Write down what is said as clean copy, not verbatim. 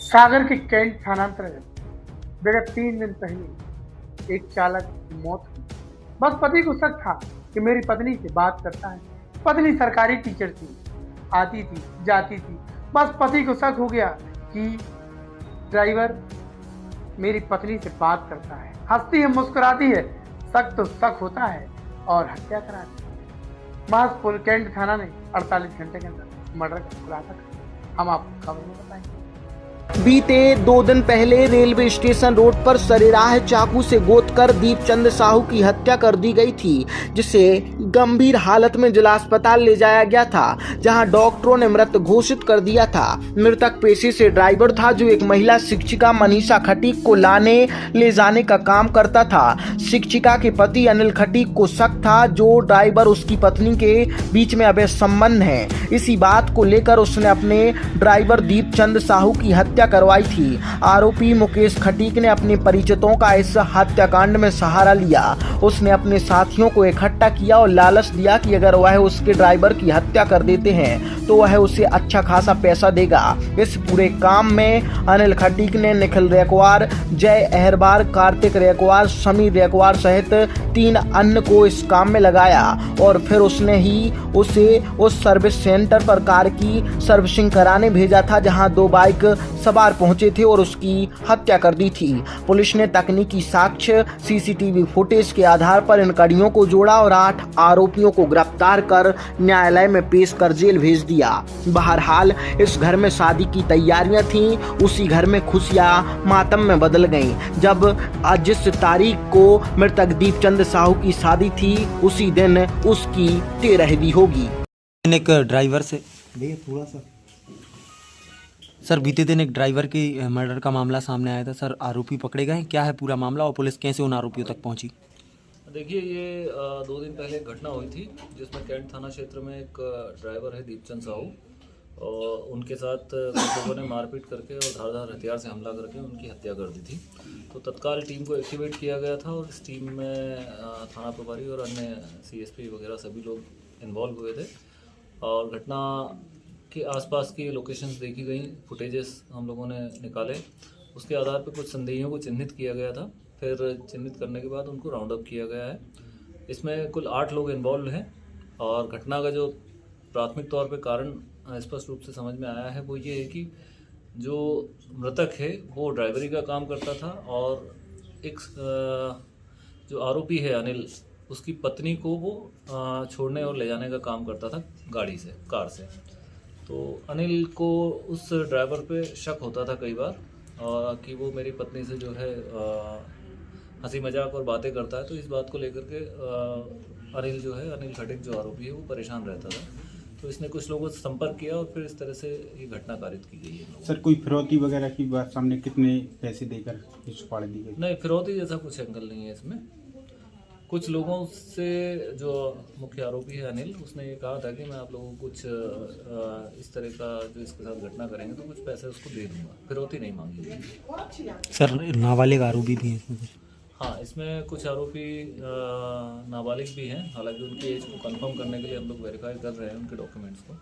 सागर के कैंट थानांतर्गत विगत 3 दिन पहले एक चालक की मौत हुई। बस पति को शक था कि मेरी पत्नी से बात करता है। पत्नी सरकारी टीचर थी, आती थी जाती थी। बस पति को शक हो गया कि ड्राइवर मेरी पत्नी से बात करता है। हंसती है, मुस्कुराती है, शक तो शक होता है और हत्या कराती है। महज कैंट थाना ने 48 घंटे के अंदर मर्डर का खुलासा कर हम आपको खबर में बताएंगे। बीते 2 दिन पहले रेलवे स्टेशन रोड पर सरेराह चाकू से गोदकर दीपचंद साहू की हत्या कर दी गई थी, जिसे गंभीर हालत में जिला अस्पताल ले जाया गया था, जहां डॉक्टरों ने मृत घोषित कर दिया था। मृतक पेशे से ड्राइवर था, जो एक महिला शिक्षिका मनीषा खटीक को लाने ले जाने का काम करता था। शिक्षिका के पति अनिल खटीक को शक था जो ड्राइवर उसकी पत्नी के बीच में अवैध संबंध है। इसी बात को लेकर उसने अपने ड्राइवर दीपचंद साहू की हत्या करवाई थी। आरोपी मुकेश खटीक ने अपने परिचितों का इस हत्याकांड में सहारा लिया। उसने अपने साथियों को इकट्ठा किया और लालच दिया कि अगर वह उसके ड्राइवर की हत्या कर देते हैं तो वह उसे अच्छा खासा पैसा देगा। इस पूरे काम में अनिल खटीक ने निखिल रेकवार, जय अहरबार, कार्तिक रेकवार, समीर रेकवार सहित 3 अन्य को इस काम में लगाया और फिर उसने ही उसे उस सर्विस सेंटर पर कार की सर्विसिंग कराने भेजा था, जहां 2 बाइक सवार पहुंचे थे और उसकी हत्या कर दी थी। पुलिस ने तकनीकी साक्ष्य, सीसीटीवी फुटेज के आधार पर इन कड़ियों को जोड़ा और 8 आरोपियों को गिरफ्तार कर न्यायालय में पेश कर जेल भेज दिया। बहरहाल इस घर में शादी की तैयारियां थीं, उसी घर में खुशियां मातम में बदल गईं। जब आज जिस तारीख को मृतक दीपचंद साहू की शादी थी, उसी दिन उसकी 13वीं होगी। एक ड्राइवर से थोड़ा सा सर, बीते दिन एक ड्राइवर की मर्डर का मामला सामने आया था सर। आरोपी पकड़े गए, क्या है पूरा मामला और पुलिस कैसे उन आरोपियों तक पहुंची? देखिए, ये 2 दिन पहले एक घटना हुई थी जिसमें कैंट थाना क्षेत्र में एक ड्राइवर है दीपचंद साहू और उनके साथ कुछ लोगों ने मारपीट करके और धारदार हथियार से हमला करके उनकी हत्या कर दी थी। तो तत्काल टीम को एक्टिवेट किया गया था और इस टीम में थाना प्रभारी और अन्य CSP वगैरह सभी लोग इन्वॉल्व हुए थे और घटना के आसपास की लोकेशंस देखी गई, फुटेजेस हम लोगों ने निकाले। उसके आधार पर कुछ संदेहियों को चिन्हित किया गया था। फिर चिन्हित करने के बाद उनको राउंड अप किया गया है। इसमें कुल 8 लोग इन्वॉल्व हैं और घटना का जो प्राथमिक तौर पे कारण स्पष्ट रूप से समझ में आया है वो ये है कि जो मृतक है वो ड्राइवरी का काम करता था और एक जो आरोपी है अनिल, उसकी पत्नी को वो छोड़ने और ले जाने का काम करता था गाड़ी से, कार से। तो अनिल को उस ड्राइवर पे शक होता था कई बार कि वो मेरी पत्नी से जो है हंसी मजाक और बातें करता है। तो इस बात को लेकर के अनिल खटीक जो आरोपी है वो परेशान रहता था। तो इसने कुछ लोगों से संपर्क किया और फिर इस तरह से ये घटना कारित की गई है। सर, कोई फिरौती वगैरह की बात सामने, कितने पैसे देकर सुपारी दी गई? नहीं, फिरौती जैसा कुछ एंगल नहीं है इसमें। कुछ लोगों से जो मुख्य आरोपी है अनिल, उसने ये कहा था कि मैं आप लोगों को कुछ इस तरह का जो इसके साथ घटना करेंगे तो कुछ पैसे उसको दे दूंगा, फिरौती नहीं मांगी। सर, नाबालिग आरोपी भी हैं इसमें? हाँ, इसमें कुछ आरोपी नाबालिग भी हैं। हालांकि उनकी एज को कंफर्म करने के लिए हम लोग वेरीफाई कर रहे हैं उनके डॉक्यूमेंट्स को।